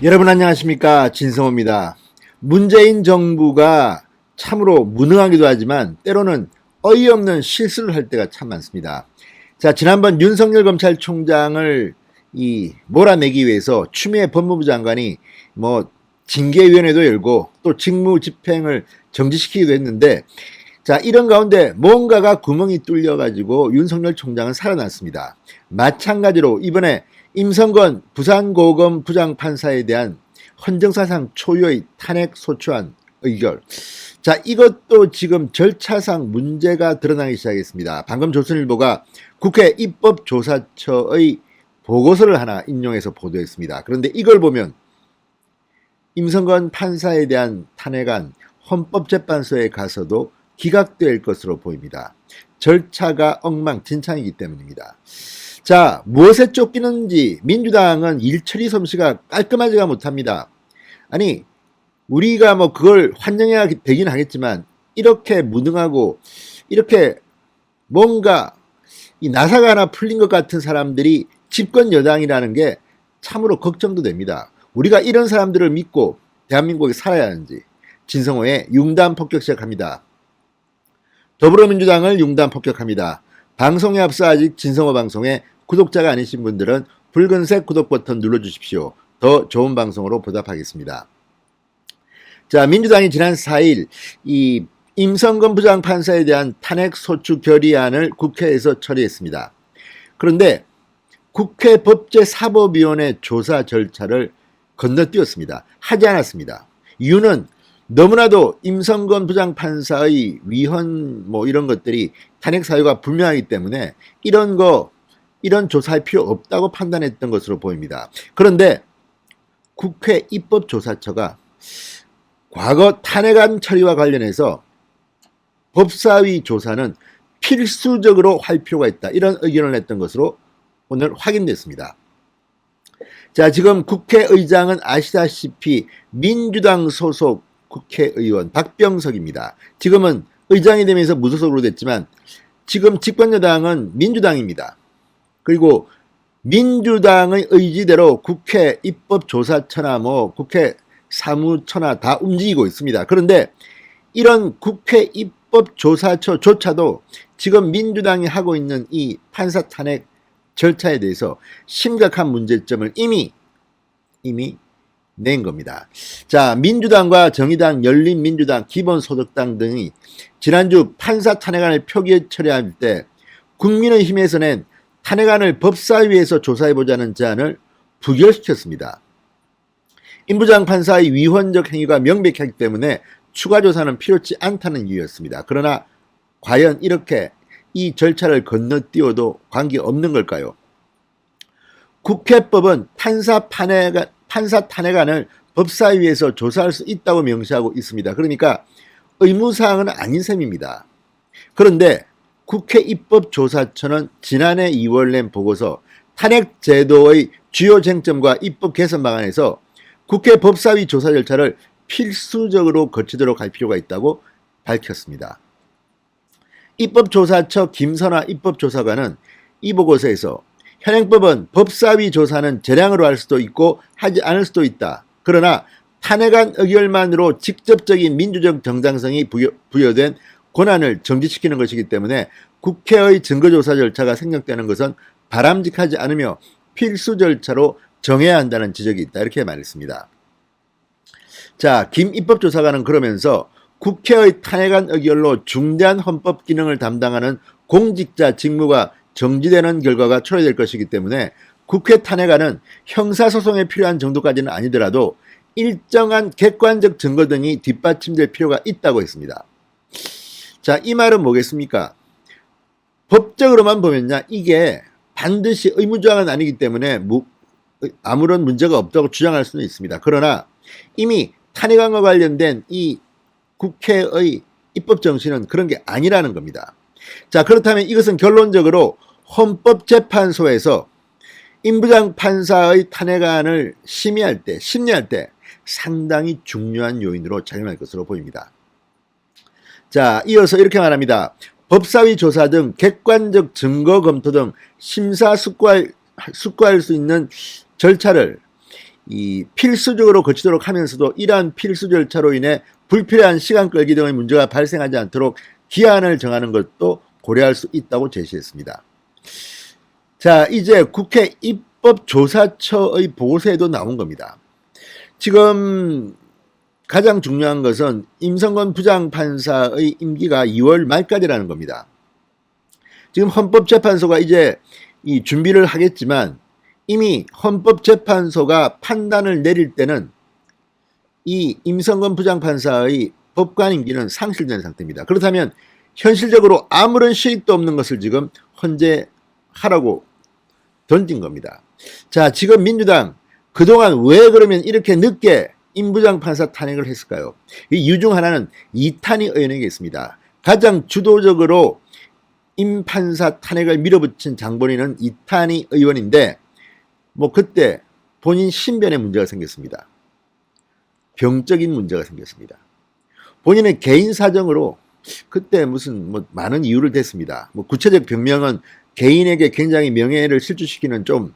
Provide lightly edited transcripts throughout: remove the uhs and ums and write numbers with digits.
여러분 안녕하십니까, 진성호입니다. 문재인 정부가 참으로 무능하기도 하지만 때로는 어이없는 실수를 할 때가 참 많습니다. 자, 지난번 윤석열 검찰총장을 몰아내기 위해서 추미애 법무부 장관이 징계위원회도 열고 또 직무집행을 정지시키기도 했는데, 자, 이런 가운데 뭔가가 구멍이 뚫려가지고 윤석열 총장은 살아났습니다. 마찬가지로 이번에 임성건 부산고검 부장판사에 대한 헌정사상 초유의 탄핵 소추안 의결. 자, 이것도 지금 절차상 문제가 드러나기 시작했습니다. 방금 조선일보가 국회 입법조사처의 보고서를 하나 인용해서 보도했습니다. 그런데 이걸 보면 임성건 판사에 대한 탄핵안 헌법재판소에 가서도 기각될 것으로 보입니다. 절차가 엉망진창이기 때문입니다. 자, 무엇에 쫓기는지 민주당은 일처리 솜씨가 깔끔하지가 못합니다. 아니, 우리가 그걸 환영해야 되긴 하겠지만 이렇게 무능하고 이렇게 뭔가 나사가 하나 풀린 것 같은 사람들이 집권 여당이라는 게 참으로 걱정도 됩니다. 우리가 이런 사람들을 믿고 대한민국에 살아야 하는지. 진성호의 융단 폭격 시작합니다. 더불어민주당을 융단 폭격합니다. 방송에 앞서 아직 진성호 방송에 구독자가 아니신 분들은 붉은색 구독 버튼 눌러주십시오. 더 좋은 방송으로 보답하겠습니다. 자, 민주당이 지난 4일 이 임성건 부장판사에 대한 탄핵 소추 결의안을 국회에서 처리했습니다. 그런데 국회 법제사법위원회 조사 절차를 건너뛰었습니다. 하지 않았습니다. 이유는 너무나도 임성건 부장판사의 위헌 이런 것들이 탄핵 사유가 분명하기 때문에 이런 조사할 필요 없다고 판단했던 것으로 보입니다. 그런데 국회 입법조사처가 과거 탄핵안 처리와 관련해서 법사위 조사는 필수적으로 할 필요가 있다, 이런 의견을 냈던 것으로 오늘 확인됐습니다. 자, 지금 국회의장은 아시다시피 민주당 소속 국회의원 박병석입니다. 지금은 의장이 되면서 무소속으로 됐지만 지금 집권여당은 민주당입니다. 그리고 민주당의 의지대로 국회 입법조사처나 국회 사무처나 다 움직이고 있습니다. 그런데 이런 국회 입법조사처조차도 지금 민주당이 하고 있는 이 판사 탄핵 절차에 대해서 심각한 문제점을 이미 낸 겁니다. 자, 민주당과 정의당, 열린민주당, 기본소득당 등이 지난주 판사 탄핵안을 표기에 처리할 때 국민의힘에서 낸 탄핵안을 법사위에서 조사해보자는 제안을 부결시켰습니다. 임 부장판사의 위헌적 행위가 명백하기 때문에 추가 조사는 필요치 않다는 이유였습니다. 그러나 과연 이렇게 이 절차를 건너뛰어도 관계없는 걸까요? 국회법은 판사 탄핵안을 법사위에서 조사할 수 있다고 명시하고 있습니다. 그러니까 의무사항은 아닌 셈입니다. 그런데 국회 입법조사처는 지난해 2월 낸 보고서 탄핵제도의 주요 쟁점과 입법 개선 방안에서 국회 법사위 조사 절차를 필수적으로 거치도록 할 필요가 있다고 밝혔습니다. 입법조사처 김선아 입법조사관은 이 보고서에서 현행법은 법사위 조사는 재량으로 할 수도 있고 하지 않을 수도 있다. 그러나 탄핵안 의결만으로 직접적인 민주적 정당성이 부여된 권한을 정지시키는 것이기 때문에 국회의 증거조사 절차가 생략되는 것은 바람직하지 않으며 필수 절차로 정해야 한다는 지적이 있다, 이렇게 말했습니다. 자, 김 입법조사관은 그러면서 국회의 탄핵안 의결로 중대한 헌법 기능을 담당하는 공직자 직무가 정지되는 결과가 초래될 것이기 때문에 국회 탄핵안은 형사소송에 필요한 정도까지는 아니더라도 일정한 객관적 증거 등이 뒷받침될 필요가 있다고 했습니다. 자, 이 말은 뭐겠습니까? 법적으로만 보면요, 이게 반드시 의무조항은 아니기 때문에 아무런 문제가 없다고 주장할 수는 있습니다. 그러나 이미 탄핵안과 관련된 이 국회의 입법 정신은 그런 게 아니라는 겁니다. 자, 그렇다면 이것은 결론적으로 헌법재판소에서 임 부장판사의 탄핵안을 심리할 때 상당히 중요한 요인으로 작용할 것으로 보입니다. 자, 이어서 이렇게 말합니다. 법사위 조사 등 객관적 증거 검토 등 심사숙고할 수 있는 절차를 이 필수적으로 거치도록 하면서도 이러한 필수 절차로 인해 불필요한 시간 끌기 등의 문제가 발생하지 않도록 기한을 정하는 것도 고려할 수 있다고 제시했습니다. 자, 이제 국회 입법조사처의 보고서에도 나온 겁니다. 지금 가장 중요한 것은 임성건 부장판사의 임기가 2월 말까지라는 겁니다. 지금 헌법재판소가 이제 이 준비를 하겠지만 이미 헌법재판소가 판단을 내릴 때는 이 임성건 부장판사의 법관 임기는 상실된 상태입니다. 그렇다면 현실적으로 아무런 실익도 없는 것을 지금 헌재하라고 던진 겁니다. 자, 지금 민주당 그동안 왜 그러면 이렇게 늦게 임 부장판사 탄핵을 했을까요? 이 이유 중 하나는 이탄희 의원에게 있습니다. 가장 주도적으로 임 판사 탄핵을 밀어붙인 장본인은 이탄희 의원인데 뭐 그때 본인 신변에 문제가 생겼습니다. 병적인 문제가 생겼습니다. 본인의 개인 사정으로 그때 무슨 뭐 많은 이유를 댔습니다. 뭐 구체적 병명은 개인에게 굉장히 명예를 실추시키는 좀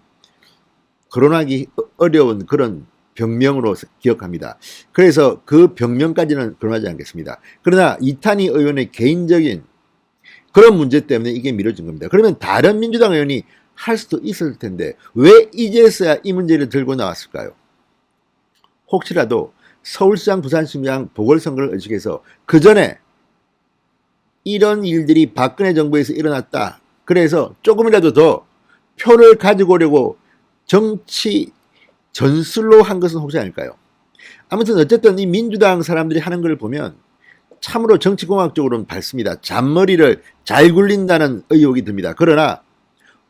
거론하기 어려운 그런 병명으로 기억합니다. 그래서 그 병명까지는 거론하지 않겠습니다. 그러나 이탄희 의원의 개인적인 그런 문제 때문에 이게 미뤄진 겁니다. 그러면 다른 민주당 의원이 할 수도 있을 텐데 왜 이제서야 이 문제를 들고 나왔을까요? 혹시라도 서울시장, 부산시장 보궐선거를 의식해서 그 전에 이런 일들이 박근혜 정부에서 일어났다. 그래서 조금이라도 더 표를 가지고 오려고 정치 전술로 한 것은 혹시 아닐까요? 아무튼 어쨌든 이 민주당 사람들이 하는 걸 보면 참으로 정치공학적으로는 밝습니다. 잔머리를 잘 굴린다는 의혹이 듭니다. 그러나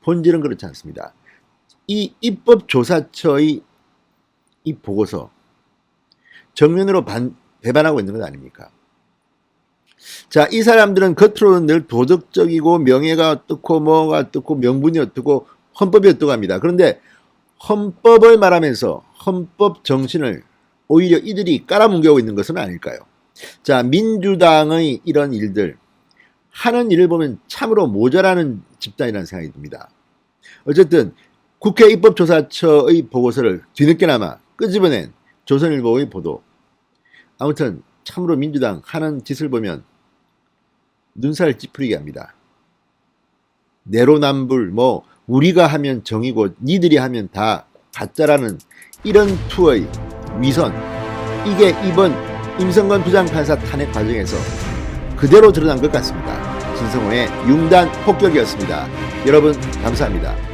본질은 그렇지 않습니다. 이 입법조사처의 이 보고서 정면으로 배반하고 있는 것 아닙니까? 자, 이 사람들은 겉으로는 늘 도덕적이고 명예가 어떻고 뭐가 어떻고 명분이 어떻고 헌법이 어떻고 합니다. 그런데 헌법을 말하면서 헌법 정신을 오히려 이들이 깔아뭉개고 있는 것은 아닐까요? 자, 민주당의 이런 일들 하는 일을 보면 참으로 모자라는 집단이라는 생각이 듭니다. 어쨌든 국회 입법조사처의 보고서를 뒤늦게나마 끄집어낸 조선일보의 보도, 아무튼 참으로 민주당 하는 짓을 보면 눈살 찌푸리게 합니다. 내로남불 뭐 우리가 하면 정이고 니들이 하면 다 가짜라는 이런 투의 위선, 이게 이번 임성건 부장판사 탄핵 과정에서 그대로 드러난 것 같습니다. 진성호의 융단 폭격이었습니다. 여러분 감사합니다.